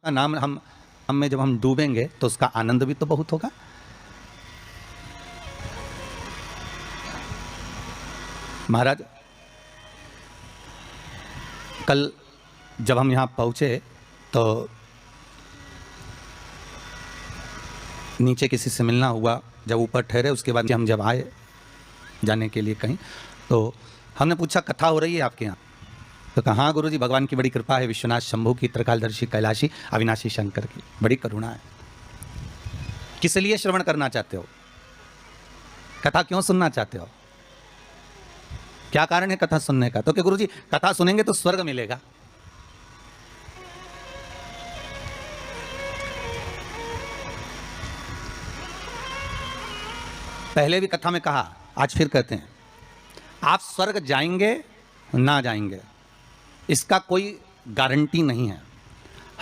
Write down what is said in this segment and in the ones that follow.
का नाम हम में जब हम डूबेंगे तो उसका आनंद भी तो बहुत होगा। महाराज कल जब हम यहाँ पहुँचे तो नीचे किसी से मिलना हुआ, जब ऊपर ठहरे उसके बाद हम जब आए जाने के लिए कहीं तो हमने पूछा कथा हो रही है आपके यहाँ? तो कहा हाँ गुरुजी, भगवान की बड़ी कृपा है, विश्वनाथ शंभू की, त्रिकालदर्शी कैलाशी अविनाशी शंकर की बड़ी करुणा है। किस लिए श्रवण करना चाहते हो? कथा क्यों सुनना चाहते हो? क्या कारण है कथा सुनने का? तो कि गुरुजी कथा सुनेंगे तो स्वर्ग मिलेगा। पहले भी कथा में कहा, आज फिर कहते हैं, आप स्वर्ग जाएंगे ना जाएंगे इसका कोई गारंटी नहीं है।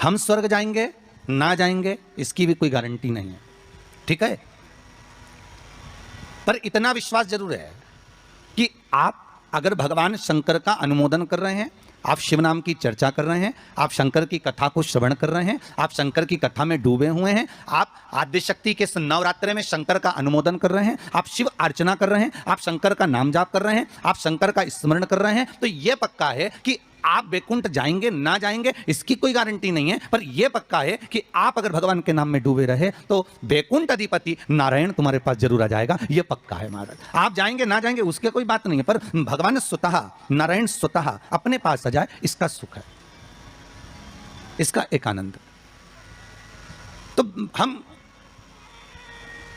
हम स्वर्ग जाएंगे ना जाएंगे इसकी भी कोई गारंटी नहीं है, ठीक है? पर इतना विश्वास जरूर है कि आप अगर भगवान शंकर का अनुमोदन कर रहे हैं, आप शिव नाम की चर्चा कर रहे हैं, आप शंकर की कथा को श्रवण कर रहे हैं, आप शंकर की कथा में डूबे हुए हैं, आप आद्यशक्ति के नवरात्रे में शंकर का अनुमोदन कर रहे हैं, आप शिव अर्चना कर रहे हैं, आप शंकर का नाम जाप कर रहे हैं, आप शंकर का स्मरण कर रहे हैं, तो यह पक्का है कि आप वैकुंठ जाएंगे ना जाएंगे इसकी कोई गारंटी नहीं है। पर यह पक्का है कि आप अगर भगवान के नाम में डूबे रहे तो वैकुंठ अधिपति नारायण तुम्हारे पास जरूर आ जाएगा, यह पक्का है महाराज। आप जाएंगे ना जाएंगे उसके कोई बात नहीं है, पर भगवान स्वतः, नारायण स्वतः अपने पास आ जाए इसका सुख है, इसका एक आनंद। तो हम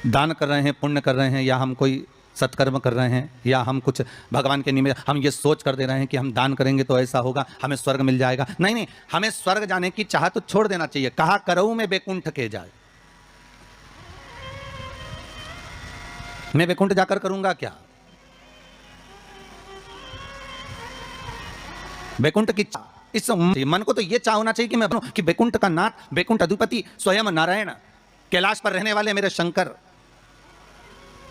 दान कर रहे हैं, पुण्य कर रहे हैं, या हम कोई सत्कर्म कर रहे हैं, या हम कुछ भगवान के निमित्त हम ये सोच कर दे रहे हैं कि हम दान करेंगे तो ऐसा होगा, हमें स्वर्ग मिल जाएगा। नहीं नहीं, हमें स्वर्ग जाने की चाह तो छोड़ देना चाहिए। कहा करऊं मैं बैकुंठ के जाए, मैं बैकुंठ जाकर करूंगा क्या? बैकुंठ की इस मन को तो ये चाह होना चाहिए कि मैं कि बैकुंठ का नाथ, बैकुंठ अधिपति स्वयं नारायण, कैलाश पर रहने वाले मेरे शंकर,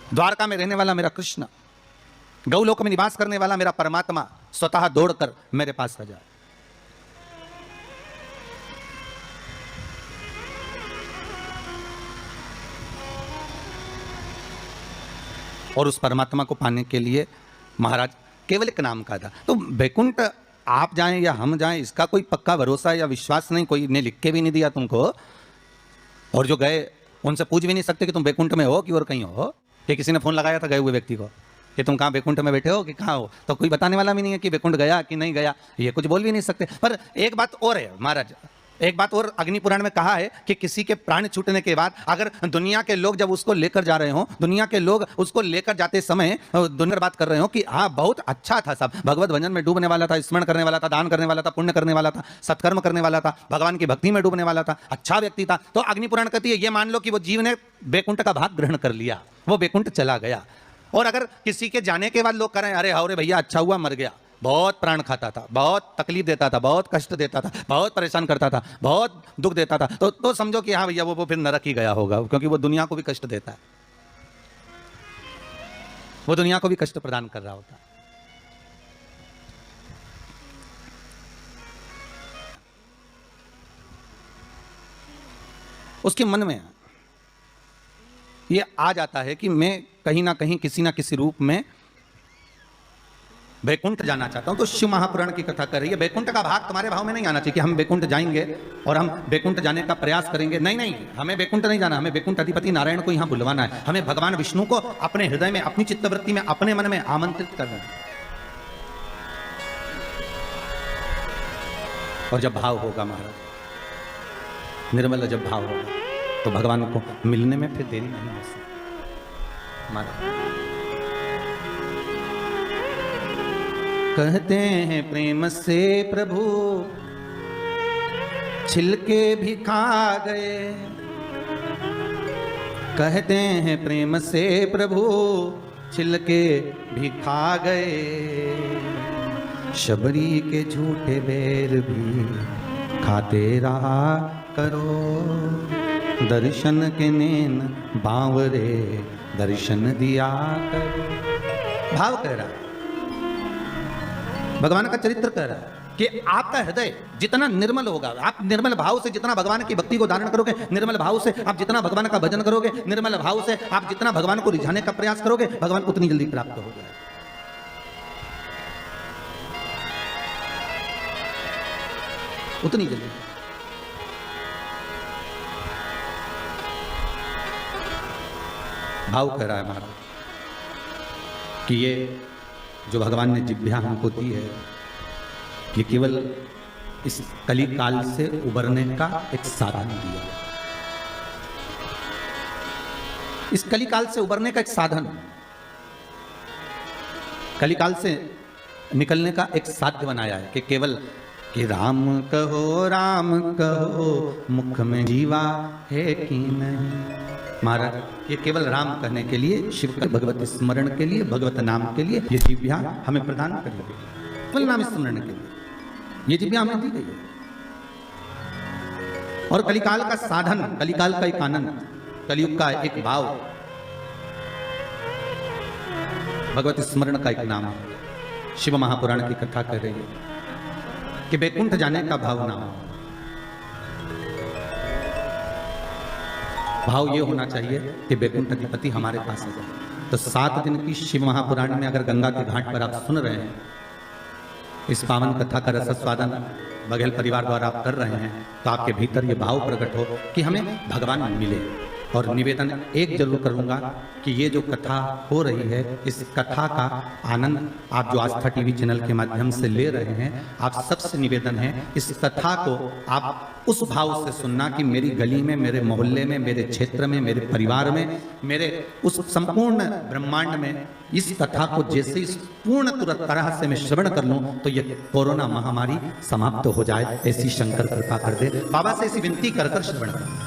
द्वारका में रहने वाला मेरा कृष्ण, गौलोक में निवास करने वाला मेरा परमात्मा स्वतः दौड़कर मेरे पास आ जाए। और उस परमात्मा को पाने के लिए महाराज केवल एक नाम का था। तो बैकुंठ आप जाएं या हम जाएं इसका कोई पक्का भरोसा या विश्वास नहीं, कोई ने लिख के भी नहीं दिया तुमको, और जो गए उनसे पूछ भी नहीं सकते कि तुम बैकुंठ में हो कि और कहीं हो। कि किसी ने फोन लगाया था गए हुए व्यक्ति को कि तुम कहाँ बैकुंठ में बैठे हो कि कहाँ हो, तो कोई बताने वाला भी नहीं है कि बैकुंठ गया कि नहीं गया, ये कुछ बोल भी नहीं सकते। पर एक बात और है महाराज, एक बात और अग्नि पुराण में कहा है कि किसी के प्राण छूटने के बाद अगर दुनिया के लोग जब उसको लेकर जा रहे हो, दुनिया के लोग उसको लेकर जाते समय दुनिया बात कर रहे हो कि हाँ बहुत अच्छा था, सब भगवत भजन में डूबने वाला था, स्मरण करने वाला था, दान करने वाला था, पुण्य करने वाला था, सत्कर्म करने वाला था, भगवान की भक्ति में डूबने वाला था, अच्छा व्यक्ति था, तो अग्नि पुराण कहती है ये मान लो कि वो जीव ने बैकुंठ का भाग ग्रहण कर लिया, वो बैकुंठ चला गया। और अगर किसी के जाने के बाद लोग करें अरे हाउरे भैया अच्छा हुआ मर गया, बहुत प्राण खाता था, बहुत तकलीफ देता था, बहुत कष्ट देता था, बहुत परेशान करता था, बहुत दुख देता था, तो समझो कि हाँ भैया वो फिर नरक ही गया होगा, क्योंकि वो दुनिया को भी कष्ट देता है, वो दुनिया को भी कष्ट प्रदान कर रहा होता है। उसके मन में ये आ जाता है कि मैं कहीं ना कहीं किसी ना किसी रूप में बैकुंठ जाना चाहता हूं। तो शिव महापुराण की कथा कर रही है, बैकुंठ का भाग तुम्हारे भाव में नहीं आना चाहिए कि हम बैकुंठ जाएंगे और हम बैकुंठ जाने का प्रयास करेंगे। नहीं नहीं, हमें बैकुंठ नहीं जाना, हमें बैकुंठ अधिपति नारायण को यहां बुलवाना है, हमें भगवान विष्णु को अपने हृदय में, अपनी चित्तवृत्ति में, अपने मन में आमंत्रित करना है। और जब भाव होगा महाराज, निर्मल जब भाव होगा तो भगवान को मिलने में फिर देरी नहीं हो सकती महाराज। कहते हैं प्रेम से प्रभु छिलके भी खा गए, कहते हैं प्रेम से प्रभु छिलके भी खा गए, शबरी के झूठे बैर भी खाते रहा करो, दर्शन के नैन बावरे दर्शन दिया करो। भाव कह रहा है, भगवान का चरित्र कह रहा है कि आपका हृदय जितना निर्मल होगा, आप निर्मल भाव से जितना भगवान की भक्ति को धारण करोगे, निर्मल भाव से आप जितना भगवान का भजन करोगे, निर्मल भाव से आप जितना भगवान को रिझाने का प्रयास करोगे, भगवान उतनी जल्दी प्राप्त हो जाए। उतनी जल्दी। भाव कह रहा है महाराज कि ये जो भगवान ने जिह्वा हमको दी है, ये केवल इस कली काल से उबरने का एक साधन दिया। इस कली काल से उबरने का एक साधन, कली काल से निकलने का एक साध्य बनाया है कि केवल कि राम कहो मुख में जीवा है कि नहीं। महाराज ये केवल राम कहने के लिए, शिव के भगवत स्मरण के लिए, भगवत नाम के लिए ये जिह्वा हमें प्रदान कर दी गई। केवल नाम स्मरण के लिए ये जिह्वा हमें दी गई है। और कलिकाल का साधन, कलिकाल का एक आनंद, कलयुग का एक भाव, भगवत स्मरण का एक नाम है। शिव महापुराण की कथा कह रही है कि बैकुंठ जाने का भाव ना हो। भाव ये होना चाहिए कि बैकुंठ अधिपति हमारे पास है। तो 7 दिन की शिव महापुराण में अगर गंगा के घाट पर आप सुन रहे हैं, इस पावन कथा का रसस्वादन बघेल परिवार द्वारा आप कर रहे हैं, तो आपके भीतर ये भाव प्रकट हो कि हमें भगवान मिले। और निवेदन एक जरूर करूंगा कि ये जो कथा हो रही है, इस कथा का आनंद आप जो आस्था टीवी चैनल के माध्यम से ले रहे हैं, आप सबसे निवेदन है इस कथा को आप उस भाव से सुनना कि मेरी गली में, मेरे मोहल्ले में, मेरे क्षेत्र में, मेरे परिवार में, मेरे उस संपूर्ण ब्रह्मांड में इस कथा को जैसे इस पूर्ण तरह से मैं श्रवण कर लूं तो ये कोरोना महामारी समाप्त हो जाए। ऐसी शंकर कृपा कर दे। बाबा से ऐसी विनती कर श्रवण कर।